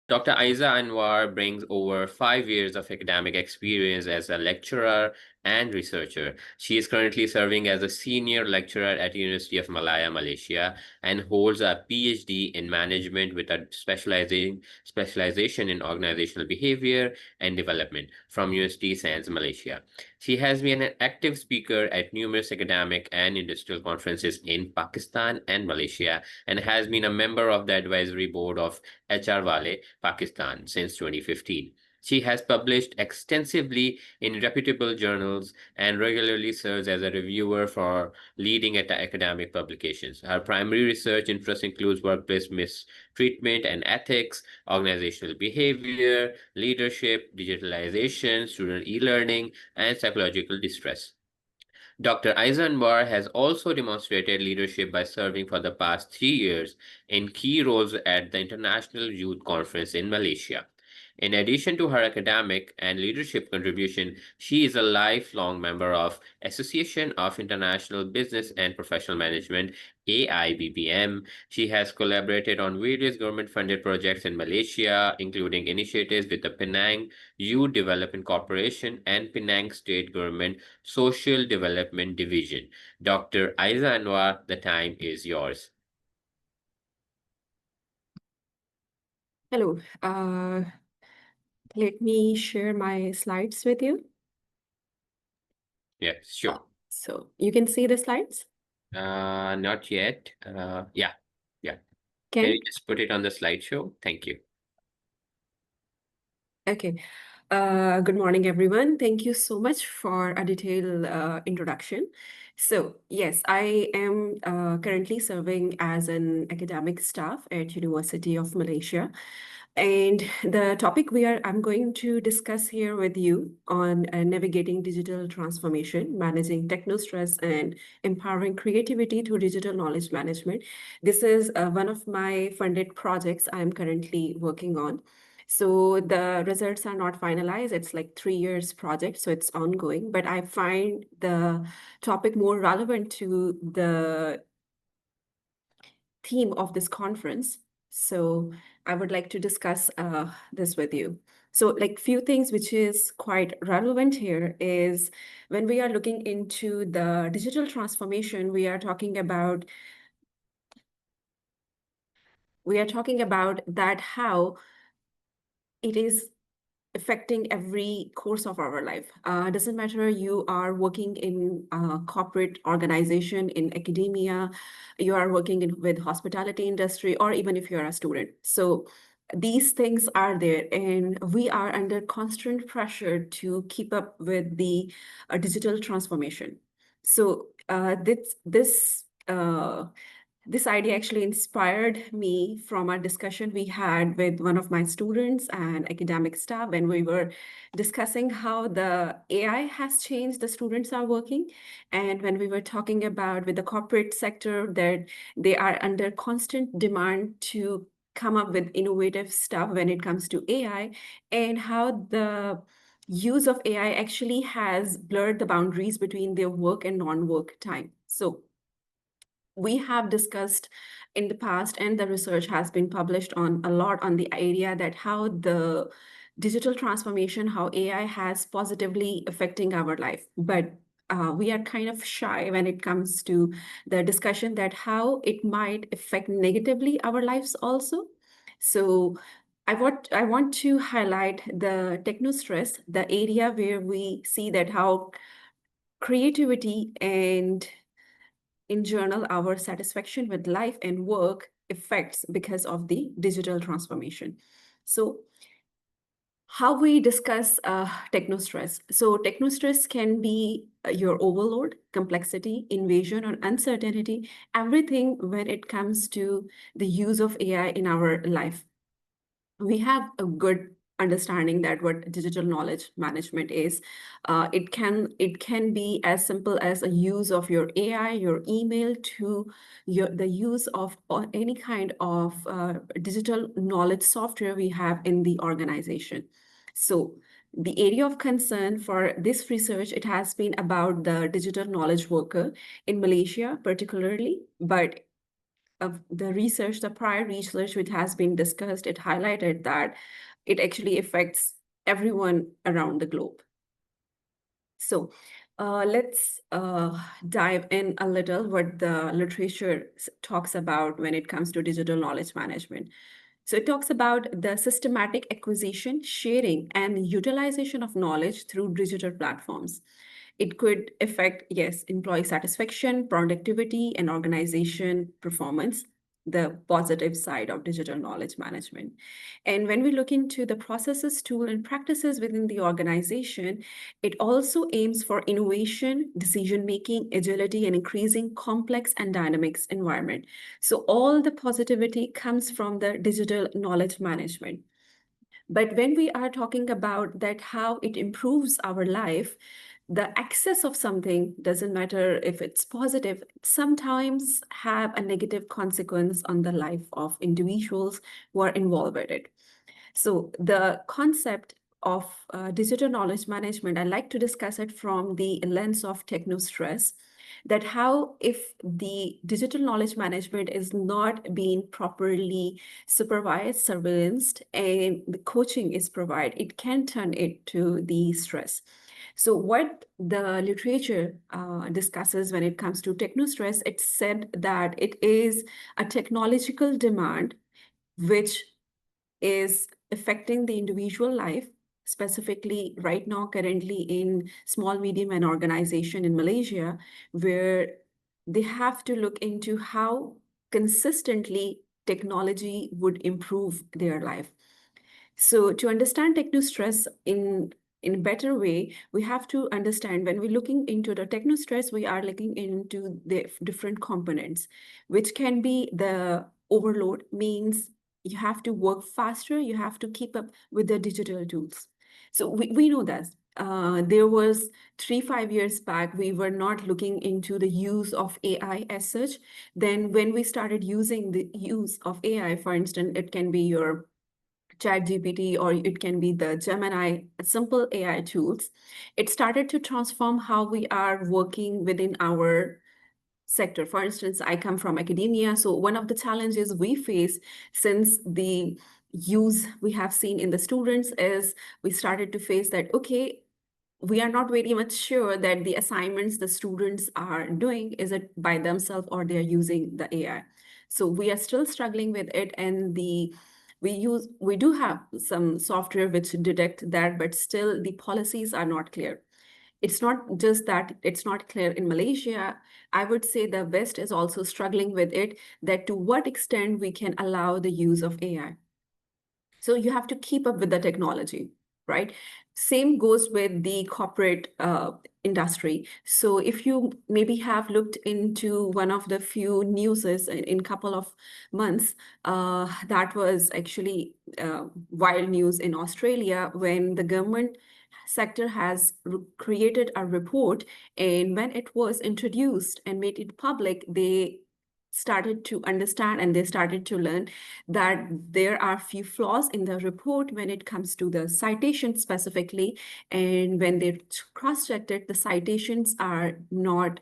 Dr. Aizza Anwar brings over 5 years of academic experience as a lecturer and researcher. She is currently serving as a senior lecturer at University of Malaya, Malaysia, and holds a PhD in management with a specialization in organizational behavior and development from University Sains Malaysia. She has been an active speaker at numerous academic and industrial conferences in Pakistan and Malaysia, and has been a member of the advisory board of HR Walay, Pakistan, since 2015. She has published extensively in reputable journals and regularly serves as a reviewer for leading academic publications. Her primary research interests includes workplace mistreatment and ethics, organizational behavior, leadership, digitalization, student e-learning, and psychological distress. Dr. Aizza Anwar has also demonstrated leadership by serving for the past 3 years in key roles at the International Youth Conference in Malaysia. In addition to her academic and leadership contribution, she is a lifelong member of Association of International Business and Professional Management, AIBPM. She has collaborated on various government-funded projects in Malaysia, including initiatives with the Penang Youth Development Corporation and Penang State Government Social Development Division. Dr. Aizza Anwar, the time is yours. Hello, let me share my slides with you. Yeah, sure. So you can see the slides? Not yet. Yeah. Can you just put it on the slideshow? Thank you. Okay. Good morning, everyone. Thank you so much for a detailed introduction. So yes, I am currently serving as an academic staff at University of Malaysia. And the topic I'm going to discuss here with you on navigating digital transformation, managing techno stress, and empowering creativity through digital knowledge management. This is one of my funded projects I'm currently working on. So the results are not finalized. It's like 3 years project, so it's ongoing. But I find the topic more relevant to the theme of this conference. So I would like to discuss this with you. So like few things which is quite relevant here is when we are looking into the digital transformation, we are talking about that how it is affecting every course of our life. Doesn't matter you are working in a corporate organization, in academia, you are working with hospitality industry, or even if you're a student. So these things are there, and we are under constant pressure to keep up with the digital transformation. So this idea actually inspired me from a discussion we had with one of my students and academic staff when we were discussing how the AI has changed the students are working. And when we were talking about with the corporate sector that they are under constant demand to come up with innovative stuff when it comes to AI, and how the use of AI actually has blurred the boundaries between their work and non-work time. So we have discussed in the past, and the research has been published on a lot on the area that how the digital transformation, how AI has positively affecting our life. But we are kind of shy when it comes to the discussion that how it might affect negatively our lives also. So I want to highlight the techno stress, the area where we see that how creativity and in general, our satisfaction with life and work affects because of the digital transformation. So how we discuss techno stress. So techno stress can be your overload, complexity, invasion, or uncertainty, everything when it comes to the use of AI in our life. We have a good understanding that what digital knowledge management is. It can be as simple as a use of your AI, your email, to the use of any kind of digital knowledge software we have in the organization. So the area of concern for this research, it has been about the digital knowledge worker in Malaysia particularly, but the research, the prior research which has been discussed, it highlighted that it actually affects everyone around the globe. So let's dive in a little what the literature talks about when it comes to digital knowledge management. So it talks about the systematic acquisition, sharing, and utilization of knowledge through digital platforms. It could affect, yes, employee satisfaction, productivity, and organization performance, the positive side of digital knowledge management. And when we look into the processes, tool, and practices within the organization, it also aims for innovation, decision-making, agility, and increasing complex and dynamics environment. So all the positivity comes from the digital knowledge management. But when we are talking about that, how it improves our life, the access of something doesn't matter if it's positive, sometimes have a negative consequence on the life of individuals who are involved with it. So the concept of digital knowledge management, I like to discuss it from the lens of techno stress, that how if the digital knowledge management is not being properly supervised, surveillanced, and the coaching is provided, it can turn it to the stress. So what the literature discusses when it comes to techno stress, it's said that it is a technological demand which is affecting the individual life, specifically right now, currently in small, medium, and organization in Malaysia, where they have to look into how consistently technology would improve their life. So to understand techno stress in a better way, we have to understand when we're looking into the techno stress, we are looking into the different components, which can be the overload, means you have to work faster, you have to keep up with the digital tools. So we know that. There was 3-5 years back, we were not looking into the use of AI as such. Then when we started using the use of AI, for instance, it can be your ChatGPT, or it can be the Gemini, simple AI tools. It started to transform how we are working within our sector. For instance, I come from academia. So one of the challenges we face since the use we have seen in the students is we started to face that, okay, we are not very much sure that the assignments the students are doing, is it by themselves or they're using the AI. So we are still struggling with it, and we do have some software which detect that, but still the policies are not clear. It's not just that it's not clear in Malaysia. I would say the West is also struggling with it, that to what extent we can allow the use of AI. So you have to keep up with the technology, right? Same goes with the corporate industry. So if you maybe have looked into one of the few newses in couple of months, that was actually wild news in Australia, when the government sector has created a report, and when it was introduced and made it public, they started to understand and they started to learn that there are few flaws in the report when it comes to the citation specifically. And when they cross-checked it, the citations are not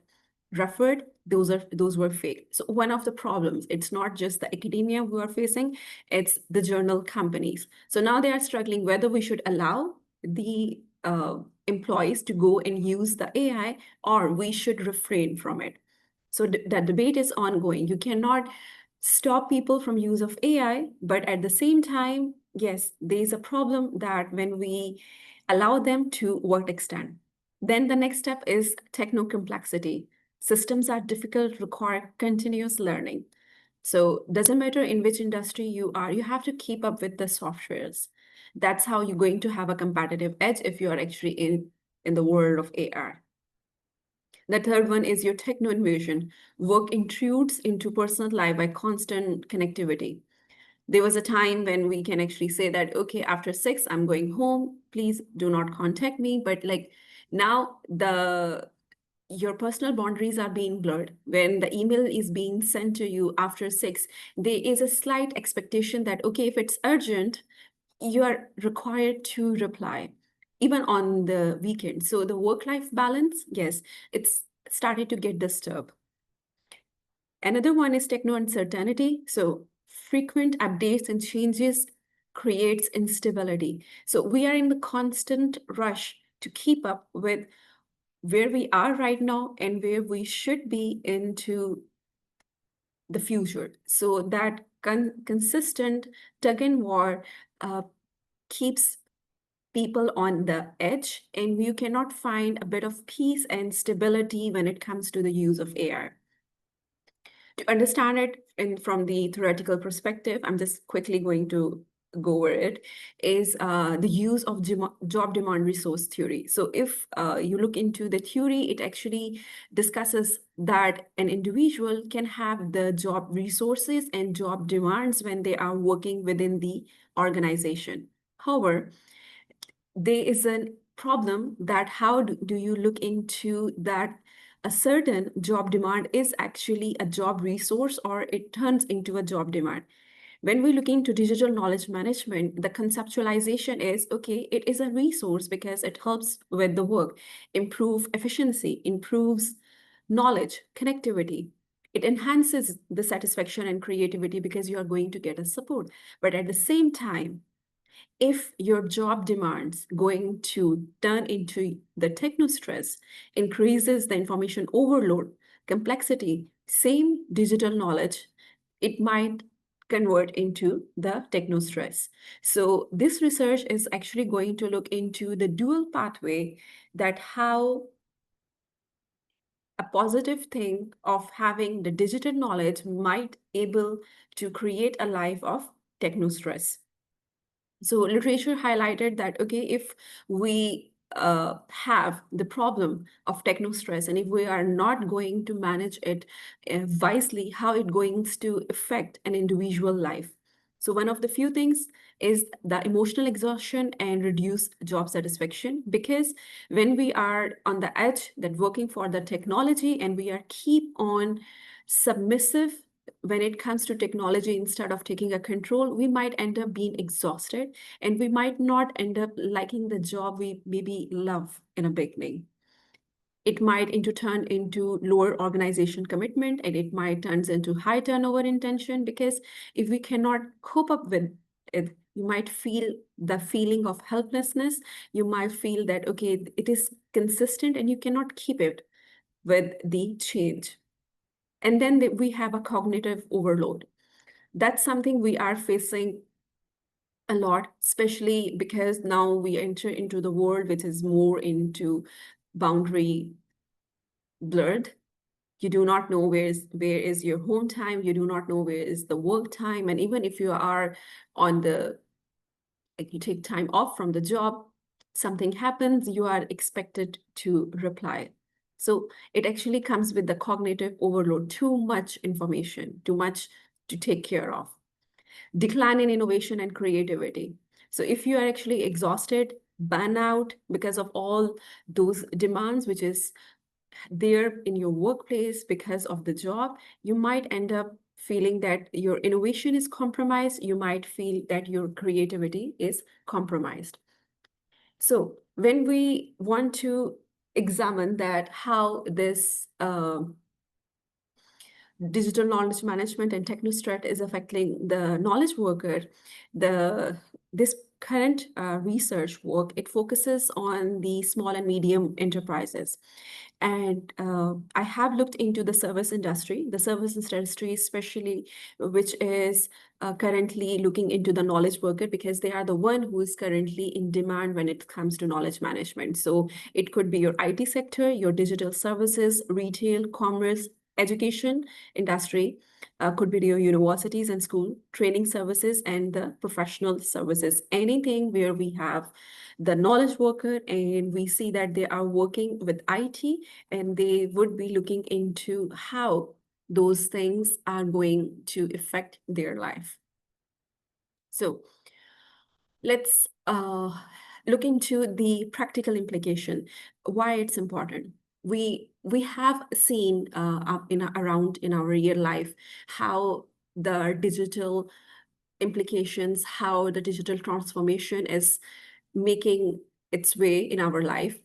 referred. Those were fake. So one of the problems, it's not just the academia who are facing, it's the journal companies. So now they are struggling whether we should allow the employees to go and use the AI, or we should refrain from it. So that debate is ongoing. You cannot stop people from use of AI, but at the same time, yes, there's a problem that when we allow them to what extent. Then the next step is techno complexity. Systems are difficult, require continuous learning. So doesn't matter in which industry you are, you have to keep up with the softwares. That's how you're going to have a competitive edge if you are actually in the world of AI. The third one is your techno invasion. Work intrudes into personal life by constant connectivity. There was a time when we can actually say that, okay, after 6, I'm going home. Please do not contact me. But like now, your personal boundaries are being blurred. When the email is being sent to you after 6, there is a slight expectation that, okay, if it's urgent, you are required to reply even on the weekend. So the work-life balance, yes, it's started to get disturbed. Another one is techno uncertainty. So frequent updates and changes creates instability. So we are in the constant rush to keep up with where we are right now and where we should be into the future. So that consistent tug and war keeps people on the edge, and you cannot find a bit of peace and stability when it comes to the use of AI. To understand it from the theoretical perspective, I'm just quickly going to go over it, is the use of job demand resource theory. So if you look into the theory, it actually discusses that an individual can have the job resources and job demands when they are working within the organization. However, there is a problem that how do you look into that a certain job demand is actually a job resource or it turns into a job demand. When we look into digital knowledge management, the conceptualization is, okay, it is a resource because it helps with the work, improve efficiency, improves knowledge, connectivity. It enhances the satisfaction and creativity because you are going to get a support. But at the same time, if your job demands going to turn into the techno stress, increases the information overload, complexity, same digital knowledge, it might convert into the techno stress. So this research is actually going to look into the dual pathway, that how a positive thing of having the digital knowledge might able to create a life of techno stress. So literature highlighted that, okay, if we have the problem of techno stress, and if we are not going to manage it wisely, how it going to affect an individual life. So one of the few things is the emotional exhaustion and reduced job satisfaction, because when we are on the edge that working for the technology and we are keep on submissive when it comes to technology, instead of taking a control, we might end up being exhausted and we might not end up liking the job we maybe love in a beginning. It might turn into lower organization commitment, and it might turns into high turnover intention, because if we cannot cope up with it, you might feel the feeling of helplessness. You might feel that, okay, it is consistent and you cannot keep it with the change. And then we have a cognitive overload. That's something we are facing a lot, especially because now we enter into the world which is more into boundary blurred. You do not know where is your home time. You do not know where is the work time. And even if you are on the, like, you take time off from the job, something happens, you are expected to reply. So it actually comes with the cognitive overload, too much information, too much to take care of. Decline in innovation and creativity. So if you are actually exhausted, burnout because of all those demands, which is there in your workplace because of the job, you might end up feeling that your innovation is compromised. You might feel that your creativity is compromised. So when we want to examine that how this digital knowledge management and technostrat is affecting the knowledge worker, this current research work, it focuses on the small and medium enterprises. And I have looked into the service industry, especially, which is currently looking into the knowledge worker, because they are the one who is currently in demand when it comes to knowledge management. So it could be your IT sector, your digital services, retail, commerce, education industry, could be your universities and school, training services, and the professional services. Anything where we have the knowledge worker and we see that they are working with IT, and they would be looking into how those things are going to affect their life. So let's look into the practical implication, why it's important. We have seen around in our real life how the digital implications, how the digital transformation is making its way in our life.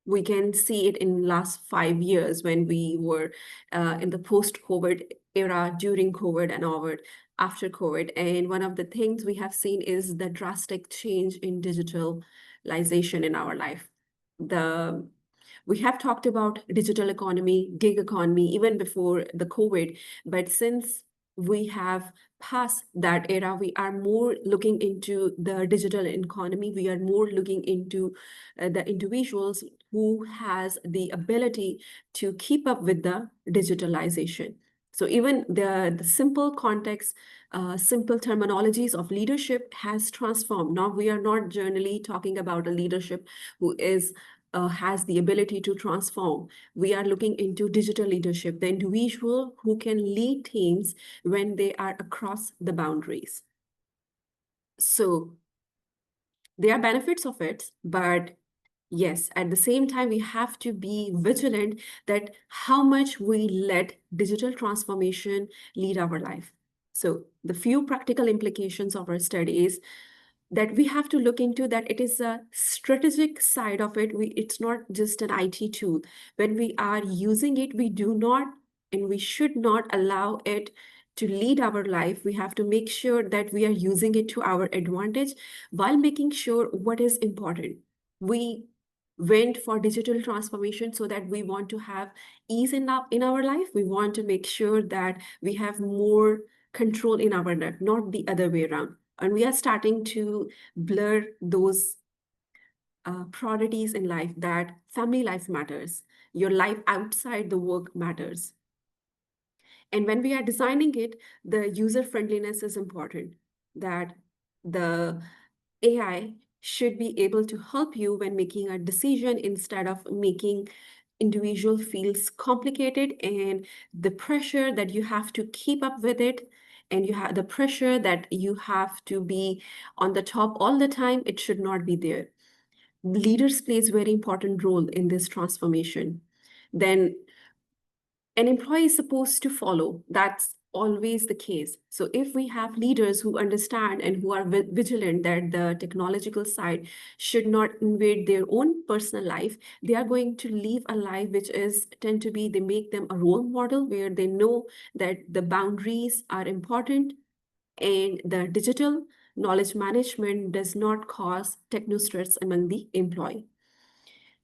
We can see it in last 5 years when we were in the post-COVID era, during COVID and over after COVID. And one of the things we have seen is the drastic change in digitalization in our life. We have talked about digital economy, gig economy, even before the COVID, but since we have passed that era, we are more looking into the digital economy. We are more looking into the individuals who has the ability to keep up with the digitalization. So even the simple context, simple terminologies of leadership has transformed. Now we are not generally talking about a leadership who has the ability to transform. We are looking into digital leadership, the individual who can lead teams when they are across the boundaries. So there are benefits of it, but yes, at the same time, we have to be vigilant that how much we let digital transformation lead our life. So the few practical implications of our study is that we have to look into that it is a strategic side of it. It's not just an IT tool. When we are using it, we do not and we should not allow it to lead our life. We have to make sure that we are using it to our advantage while making sure what is important. We went for digital transformation so that we want to have ease in our life. We want to make sure that we have more control in our life, not the other way around. And we are starting to blur those priorities in life, that family life matters, your life outside the work matters. And when we are designing it, the user friendliness is important, that the AI should be able to help you when making a decision instead of making individual feels complicated, and the pressure that you have to keep up with it, and you have the pressure that you have to be on the top all the time. It should not be there. Leaders plays very important role in this transformation. Then an employee is supposed to follow. That's always the case. So if we have leaders who understand and who are vigilant that the technological side should not invade their own personal life, they are going to live a life which is tend to be, they make them a role model where they know that the boundaries are important, and the digital knowledge management does not cause techno stress among the employee.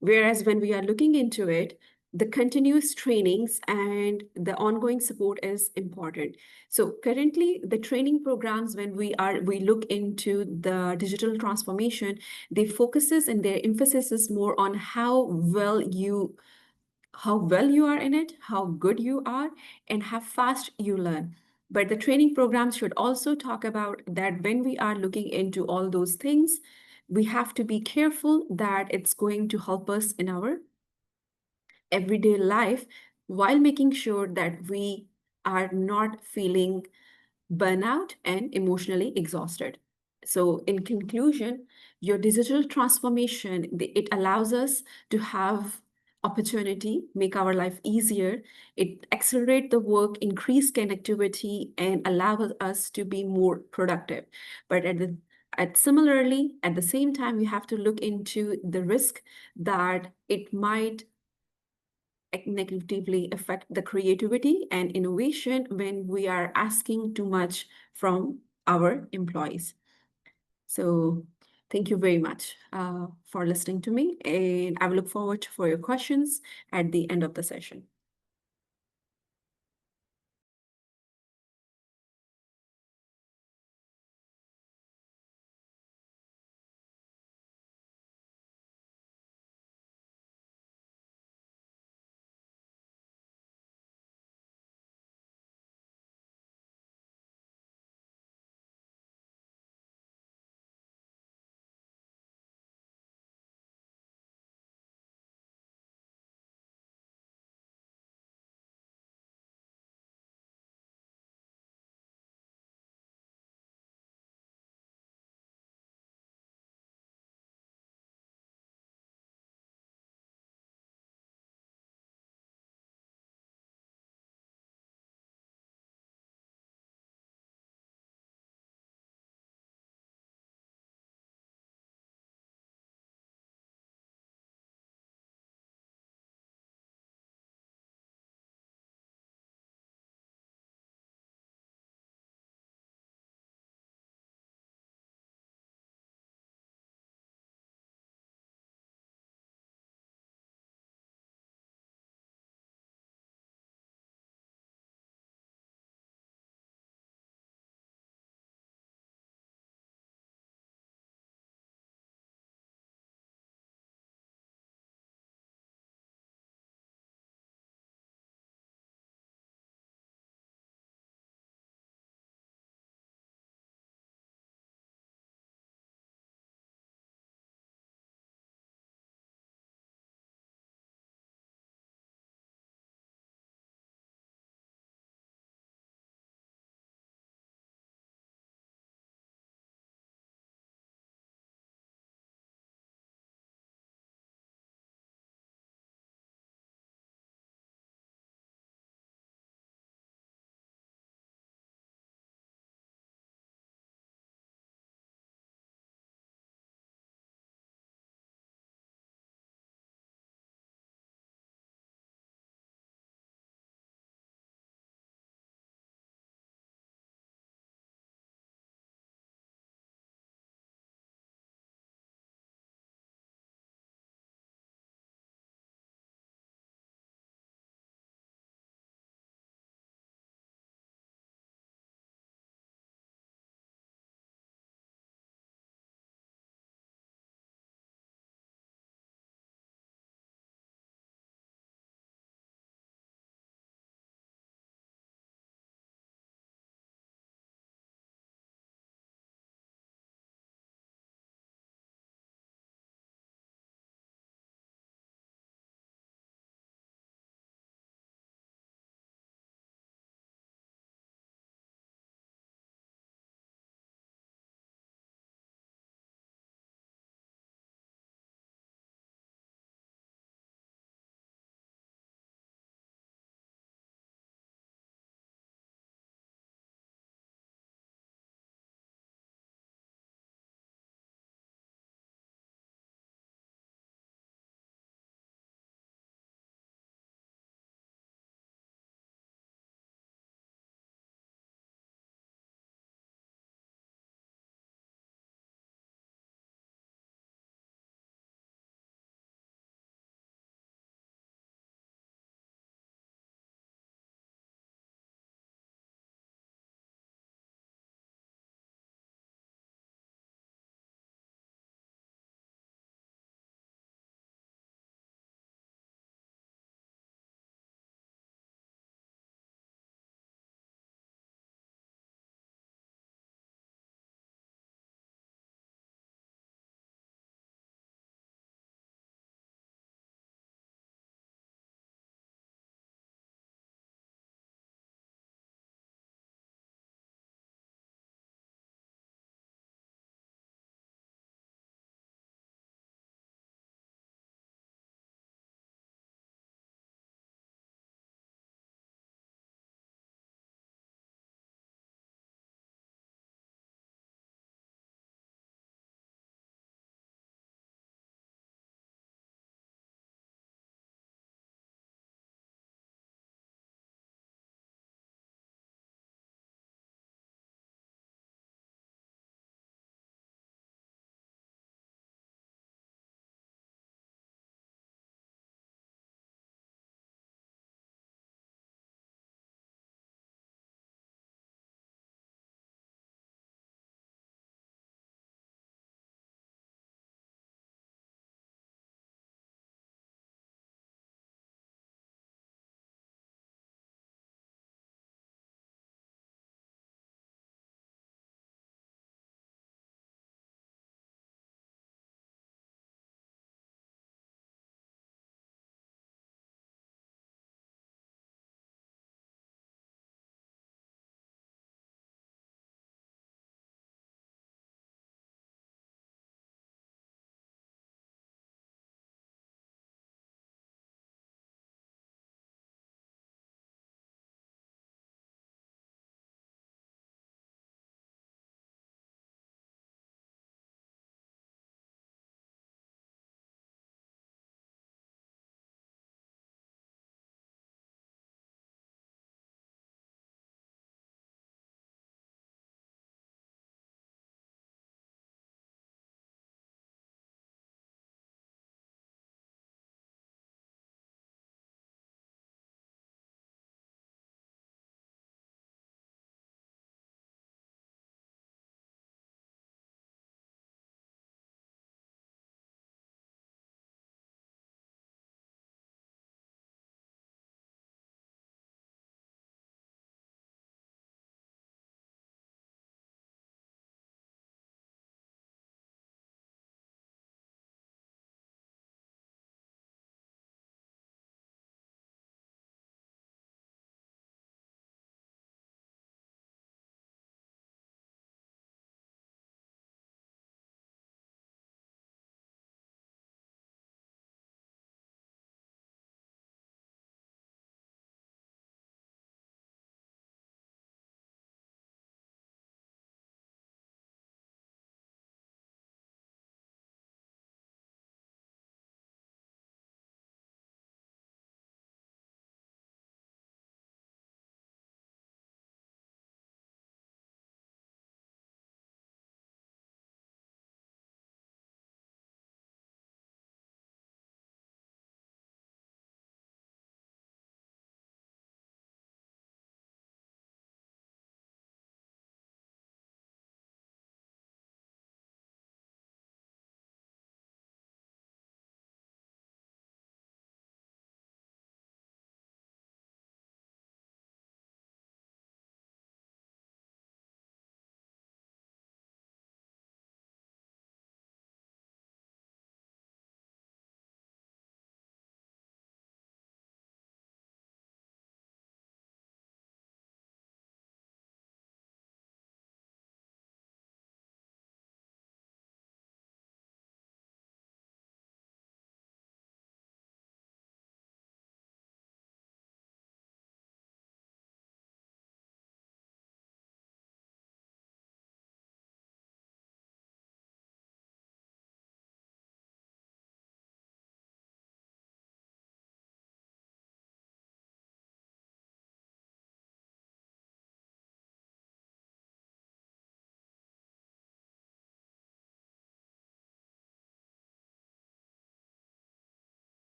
Whereas when we are looking into it, the continuous trainings and the ongoing support is important. So currently, the training programs, when we look into the digital transformation, they focuses and their emphasis is more on how well you are in it, how good you are, and how fast you learn. But the training programs should also talk about that when we are looking into all those things, we have to be careful that it's going to help us in our everyday life while making sure that we are not feeling burnout and emotionally exhausted. So in conclusion, your digital transformation, it allows us to have opportunity, make our life easier. It accelerate the work, increase connectivity, and allows us to be more productive. But similarly, at the same time, we have to look into the risk that it might negatively affect the creativity and innovation when we are asking too much from our employees. So thank you very much for listening to me, and I will look forward for your questions at the end of the session.